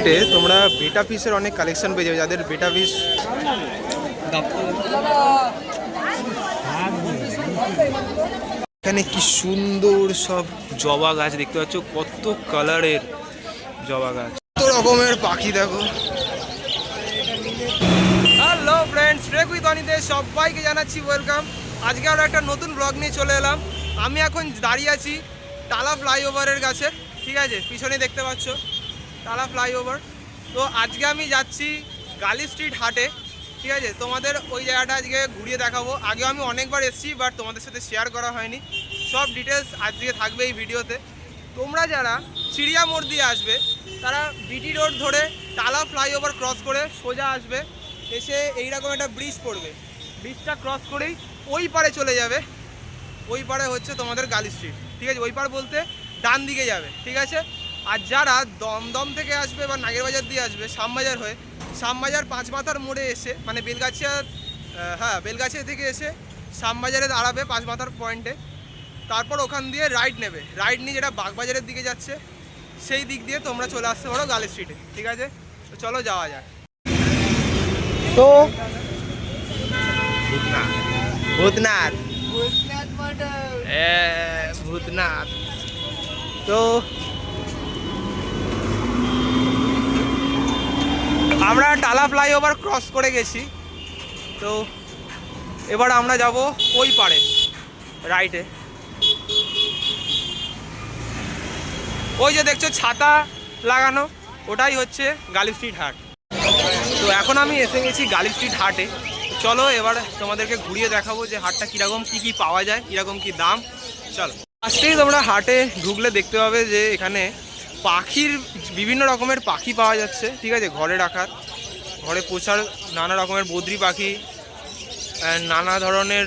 স্ট্রিটে তোমরা বেটা ফিশের অনেক কালেকশন পেয়ে যাবে, যাদের বেটা ফিশ এখানে কি সুন্দর সব জবা গাছ দেখতে পাচ্ছ, কত কালারের জবা গাছ, কত রকমের পাখি দেখো। হ্যালো ফ্রেন্ডস, ট্রেক উইথ অনিতে সবাইকে জানাচ্ছি ওয়েলকাম। আজকে আরও একটা নতুন ব্লগ নিয়ে চলে এলাম। আমি এখন দাঁড়িয়ে আছি টালা ফ্লাইওভারের কাছে, ঠিক আছে, পিছনে দেখতে পাচ্ছ টালা ফ্লাইওভার। তো আজকে আমি যাচ্ছি গালি স্ট্রিট হাটে, ঠিক আছে। তোমাদের ওই জায়গাটা আজকে ঘুরিয়ে দেখাবো। আগে আমি অনেকবার এসেছি, বাট তোমাদের সাথে শেয়ার করা হয়নি। সব ডিটেলস আজকে থাকবে এই ভিডিওতে। তোমরা যারা চিড়িয়া মোড় দিয়ে আসবে তারা বিটি রোড ধরে টালা ফ্লাইওভার ক্রস করে সোজা আসবে, এসে এইরকম একটা ব্রিজ পড়বে, ব্রিজটা ক্রস করেই ওই পারে চলে যাবে। ওই পারে হচ্ছে তোমাদের গালি স্ট্রিট, ঠিক আছে। ওই পার বলতে ডান দিকে যাবে, ঠিক আছে। আর যারা দমদম থেকে আসবে বা নাগেরবাজার দিয়ে আসবে শ্যামবাজার হয়ে, শ্যামবাজার পাঁচমাথার মোড়ে এসে মানে বেলগাছিয়া, বেলগাছিয়া থেকে এসে শ্যামবাজারে দাঁড়াবে পাঁচমাথার পয়েন্টে। তারপর ওখান দিয়ে রাইট নেবে, রাইট নিয়ে যেটা বাগবাজারের দিকে যাচ্ছে সেই দিক দিয়ে তোমরা চলে আসতে পারো গালি স্ট্রিটে, ঠিক আছে। তো চলো যাওয়া যাক। তো ভূতনাথ ভূতনাথ তো আমরা টালা ফ্লাইওভার ক্রস করে গেছি। তো এবার আমরা যাব ওই পারে রাইটে। ওই যে দেখছো ছাতা লাগানো, ওটাই হচ্ছে গালি স্ট্রিট হাট। তো এখন আমি এসে গেছি গালি স্ট্রিট হাটে। চলো এবার তোমাদেরকে ঘুরিয়ে দেখাবো যে হাটটা কীরকম, কী কী পাওয়া যায়, কীরকম কী দাম। চলো, ফার্স্টেই তোমরা হাটে ঢুকলে দেখতে পাবে যে এখানে পাখির বিভিন্ন রকমের পাখি পাওয়া যাচ্ছে, ঠিক আছে। ঘরে রাখার, ঘরে পোষার নানা রকমের বদ্রি পাখি, নানা ধরনের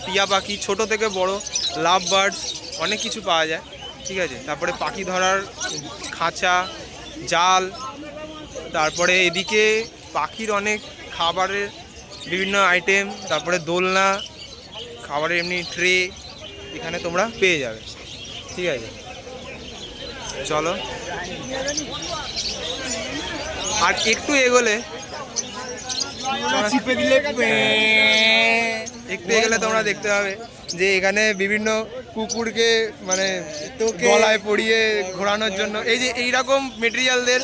টিয়া পাখি, ছোট থেকে বড় লাভ বার্ডস, অনেক কিছু পাওয়া যায়, ঠিক আছে। তারপরে পাখি ধরার খাঁচা, জাল, তারপরে এদিকে পাখির অনেক খাবারের বিভিন্ন আইটেম, তারপরে দোলনা, খাবারের এমনি ট্রে এখানে তোমরা পেয়ে যাবে, ঠিক আছে। চলো আর একটু এগোলে তোমরা দেখতে পাবে যে এখানে বিভিন্ন কুকুরকে মানে গলায় পরিয়ে ঘোরানোর জন্য, এই যে এইরকম মেটেরিয়ালদের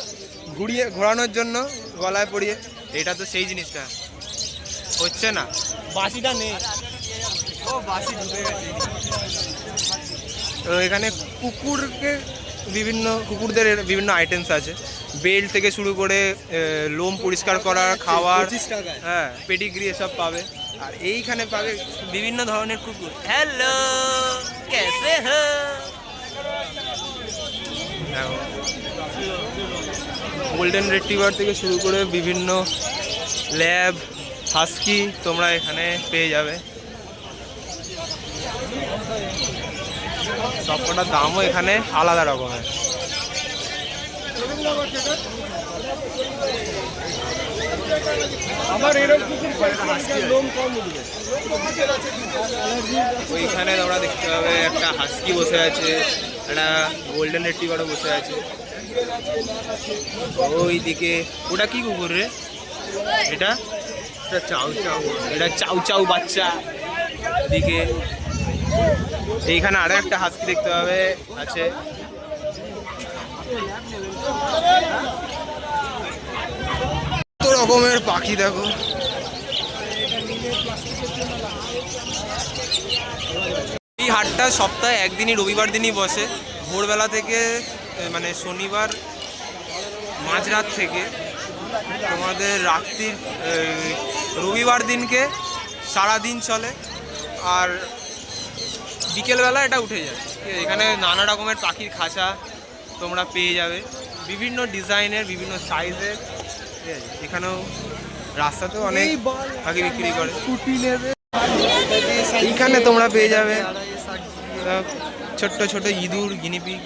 ঘোরানোর জন্য গলায় পরিয়ে, এটা তো সেই জিনিসটা হচ্ছে না, বাঁশিটা নেই, ও বাঁশি ঢুকে গেছে। তো এখানে কুকুরদের বিভিন্ন আইটেমস আছে, বেল্ট থেকে শুরু করে লোম পরিষ্কার করার, খাওয়ার, হ্যাঁ, পেডিগ্রি এসব পাবে। আর এইখানে পাবে বিভিন্ন ধরনের কুকুর। হ্যালো, কেসে হো? গোল্ডেন রিট্রিভার থেকে শুরু করে বিভিন্ন ল্যাব, হাস্কি তোমরা এখানে পেয়ে যাবে। সবকটার দামও এখানে আলাদা রকমের। ওইখানে তোমরা দেখতে পাবে একটা হাস্কি বসে আছে, একটা গোল্ডেন রিট্রিভারও বসে আছে। ওইদিকে ওটা কি কুকুর রে? এটা চাউ চাউ, এটা চাউ চাউ বাচ্চা। দিকে এইখানে আরো একটা হাস্কি দেখতে পাবে আছে। কত রকমের পাখি দেখো। এই হাটটা সপ্তাহে একদিনই, রবিবার দিনই বসে, ভোরবেলা থেকে মানে শনিবার মাঝরাত থেকে তোমাদের রাত্রির রবিবার দিনকে সারাদিন চলে, আর বিকেলবেলা এটা উঠে যায়। এখানে নানা রকমের পাখির খাঁচা তোমরা পেয়ে যাবে, বিভিন্ন ডিজাইনের, বিভিন্ন সাইজের, ঠিক আছে। এখানেও রাস্তাতেও অনেক পাখি বিক্রি করে। এইখানে তোমরা পেয়ে যাবে ছোট্ট ছোট ইঁদুর, গিনিপিগ।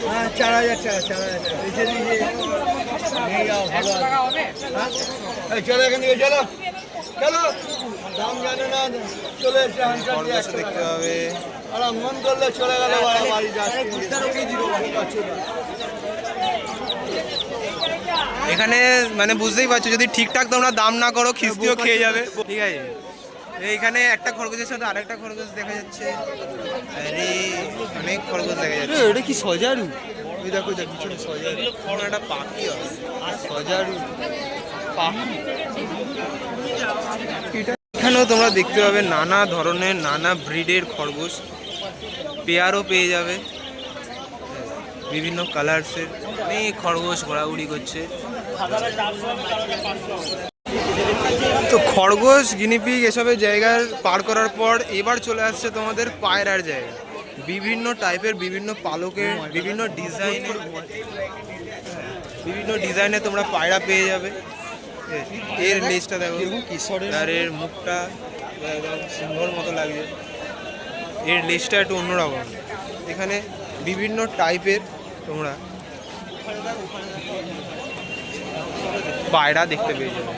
হ্যাঁ, 4000 টাকা, 4000 টাকা। চলো এখান থেকে, চলো চলো দাম জানে না চলে এসে হান্টার দিয়ে খরগোশ দেখতে পাবে। আর মন করলে চলে গেলে বাড়ি যাচ্ছে এখানে মানে বুঝতেই পারছো, যদি ঠিকঠাক তোমরা দাম না করো খিস্তিও খেয়ে যাবে। ঠিক আছে, এইখানে একটা খরগোশের সাথে আরেকটা খরগোশ দেখা যাচ্ছে। আরে অনেক খরগোশ দেখা যাচ্ছে। এটা কি সজারু? ওই দেখো যা পিছনে সজারু, কোনো একটা পাখি হয়। সজারু পাখি। এখানেও তোমরা দেখতে পাবে নানা ধরনের নানা ব্রিডের খরগোশ, পেয়ারও পেয়ে যাবে, বিভিন্ন কালার্সের অনেক খরগোশ ঘোরাঘুরি করছে। তো খরগোশ, গিনিপিগ এসবের জায়গার পার করার পর এবার চলে আসছে তোমাদের পায়রার জায়গা। বিভিন্ন টাইপের, বিভিন্ন পালকের, বিভিন্ন ডিজাইনে তোমরা পায়রা পেয়ে যাবে। এর লেজটা দেখো, আর এর মুখটা একদম সিংহর মতো লাগছে। এর লেজটা একটু অন্যরকম। এখানে বিভিন্ন টাইপের তোমরা পায়রা দেখতে পেয়ে যাবে।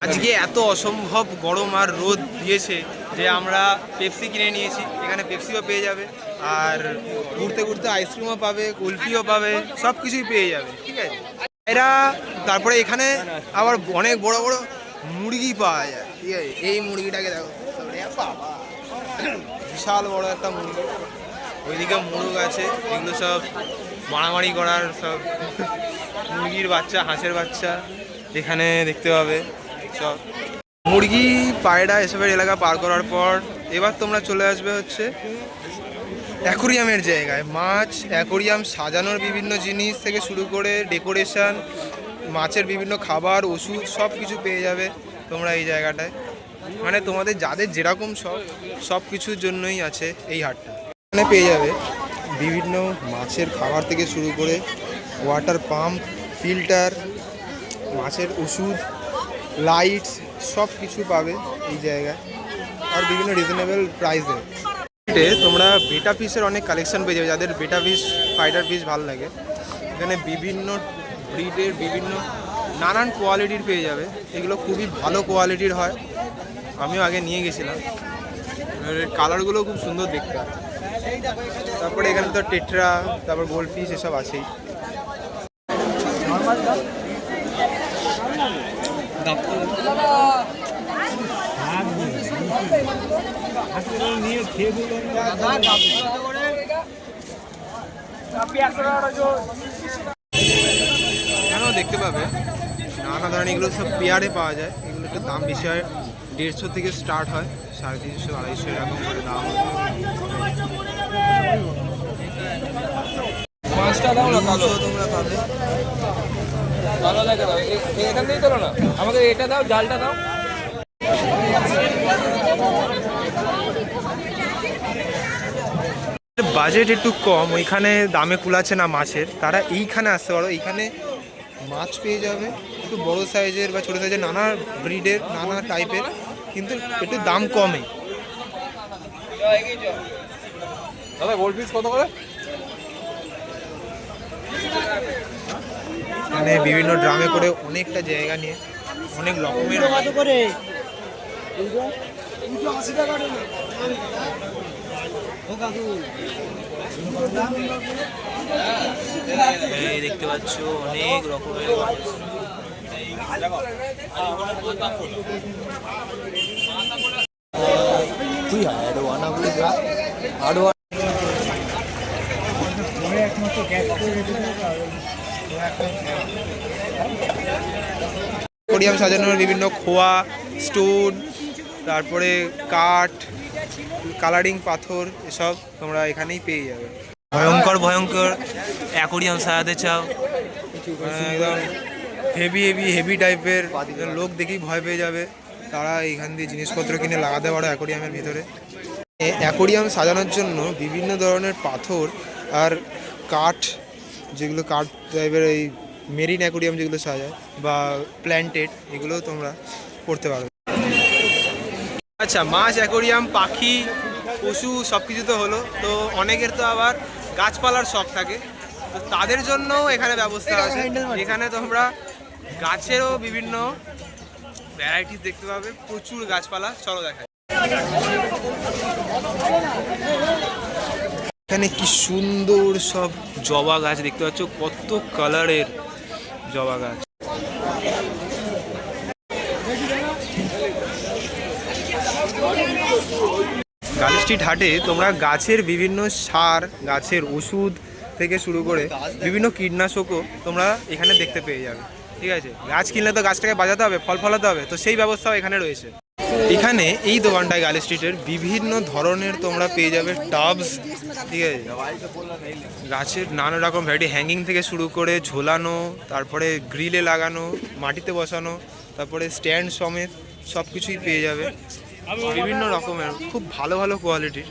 আজকে এত অসম্ভব গরম আর রোদ দিয়েছে যে আমরা পেপসি কিনে নিয়েছি। এখানে পেপসিও পেয়ে যাবে, আর ঘুরতে ঘুরতে আইসক্রিমও পাবে, কুলফিও পাবে, সব কিছুই পেয়ে যাবে। ঠিক আছে, এরা তারপরে এখানে আবার অনেক বড় বড় মুরগি পাওয়া যায়। ঠিক আছে, এই মুরগিটাকে দেখো, বাবা বিশাল বড় একটা মুরগি। ওইদিকে মুরগ আছে, এগুলো সব মারামারি করার সব মুরগির বাচ্চা, হাঁসের বাচ্চা এখানে দেখতে পাবে। সব মুরগি, পায়রা এসবের এলাকা পার করার পর এবার তোমরা চলে আসবে হচ্ছে অ্যাকোরিয়ামের জায়গায়। মাছ, অ্যাকোরিয়াম সাজানোর বিভিন্ন জিনিস থেকে শুরু করে ডেকোরেশন, মাছের বিভিন্ন খাবার, ওষুধ সব কিছু পেয়ে যাবে তোমরা এই জায়গাটায়। মানে তোমাদের যাদের যেরকম সব কিছুর জন্যই আছে এই হাটটা। এখানে পেয়ে যাবে বিভিন্ন মাছের খাবার থেকে শুরু করে ওয়াটার পাম্প, ফিল্টার, মাছের ওষুধ, লাইটস সব কিছু পাবে এই জায়গায়, আর বিভিন্ন রিজনেবল প্রাইসে। তোমরা বেটা ফিশের অনেক কালেকশন পেয়ে যাবে, যাদের বেটা ফিশ, ফাইটার ফিশ ভালো লাগে। এখানে বিভিন্ন ব্রিডের, বিভিন্ন নানান কোয়ালিটির পেয়ে যাবে। এগুলো খুবই ভালো কোয়ালিটির হয়, আমিও আগে নিয়ে গেছিলাম। কালারগুলো খুব সুন্দর দেখতে হয়। তারপরে এখানে তো টেট্রা, তারপর গোল্ড ফিশ এসব আছেই। এখানেও দেখতে পাবে নানা ধরনের, এগুলো সব পেয়ারে পাওয়া যায়। এগুলো একটু দাম বেশি হয়, 150 থেকে স্টার্ট হয়, 350, 250 এরকম করে দাম। মাছটা দাও না, কালো তোমরা পাবে। ভালো লাগে দাও, এখান থেকেই তোলো না, আমাকে এটা দাও, জালটা দাও। বাজেট একটু কম, ওইখানে দামে কুলাচ্ছে না মাছের, তারা এইখানে আসতে পারো। এইখানে মাছ পেয়ে যাবে একটু বড় সাইজের বা ছোটো সাইজের, নানা ব্রিডের, নানা টাইপের, কিন্তু একটু দাম কমে। দাদা গোল্ড ফিশ কত করে? মানে বিভিন্ন ড্রামে করে অনেকটা জায়গা নিয়ে অনেক রকমের এই দেখতে পাচ্ছ অনেক রকমের। অ্যাকোরিয়াম সাজানোর বিভিন্ন খোয়া, স্টোন, তারপরে কাঠ, কালারিং পাথর এসব তোমরা এখানেই পেয়ে যাবে। ভয়ঙ্কর ভয়ঙ্কর অ্যাকোরিয়াম সাজাতে চাও, একদম হেভি টাইপের, লোক দেখেই ভয় পেয়ে যাবে, তারা এইখান দিয়ে জিনিসপত্র কিনে লাগাতে পারো অ্যাকোরিয়ামের ভিতরে। অ্যাকোরিয়াম সাজানোর জন্য বিভিন্ন ধরনের পাথর আর কাঠ, যেগুলো কাঠ টাইপের, এই মেরিন অ্যাকোরিয়াম যেগুলো সাজায় বা প্ল্যান্টেড, এগুলোও তোমরা করতে পারো। আচ্ছা, মাছ, অ্যাকোরিয়াম, পাখি, পশু সব কিছু তো হলো। তো অনেকের তো আবার গাছপালার শখ থাকে, তো তাদের জন্য এখানে ব্যবস্থা আছে। এখানে তোমরা গাছেরও বিভিন্ন ভ্যারাইটিস দেখতে পাবে, প্রচুর গাছপালা। চলো দেখাই। এখানে কি সুন্দর সব জবা গাছ দেখতে পাচ্ছ, কত কালারের জবা গাছ। গালি স্ট্রিট হাটে তোমরা গাছের বিভিন্ন সার, গাছের ওষুধ থেকে শুরু করে বিভিন্ন কীটনাশকও তোমরা এখানে দেখতে পেয়ে যাবে। ঠিক আছে, গাছ কিনলে তো গাছটাকে বাজাতে হবে, ফল ফলাতে হবে, তো সেই ব্যবস্থাও এখানে রয়েছে। এখানে এই দোকানটায় গালি স্ট্রিটের বিভিন্ন ধরনের তোমরা পেয়ে যাবে টাবস। ঠিক আছে, গাছের নানা রকম ভ্যারাইটি, হ্যাঙ্গিং থেকে শুরু করে ঝোলানো, তারপরে গ্রিলে লাগানো, মাটিতে বসানো, তারপরে স্ট্যান্ড সমেত সব কিছুই পেয়ে যাবে। বিভিন্ন রকমের খুব ভালো ভালো কোয়ালিটির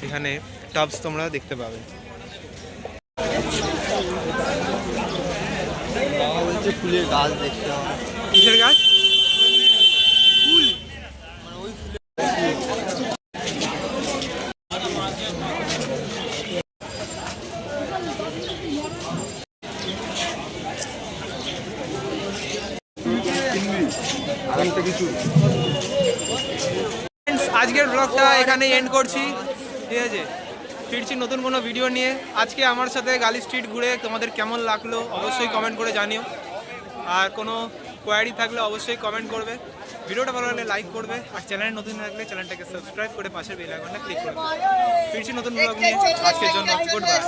এখানে টাবস তোমরা দেখতে পাবে। ফুলের গাছ দেখতে হবে। কিসের গাছ? ফুল। আজকের ব্লগটা এখানে এন্ড করছি। ঠিক আছে, ফিরছি নতুন কোনো ভিডিও নিয়ে। আজকে আমার সাথে গালি স্ট্রিট ঘুরে তোমাদের কেমন লাগলো অবশ্যই কমেন্ট করে জানিও। আর কোনো কোয়ারি থাকলে অবশ্যই কমেন্ট করবে। ভিডিওটা ভালো লাগলে লাইক করবে, আর চ্যানেলে নতুন থাকলে চ্যানেলটাকে সাবস্ক্রাইব করে পাশের বেল আইকনটা ক্লিক করবে। ফিরছি নতুন ব্লগ নিয়ে, আজকের জন্য গুড বাই।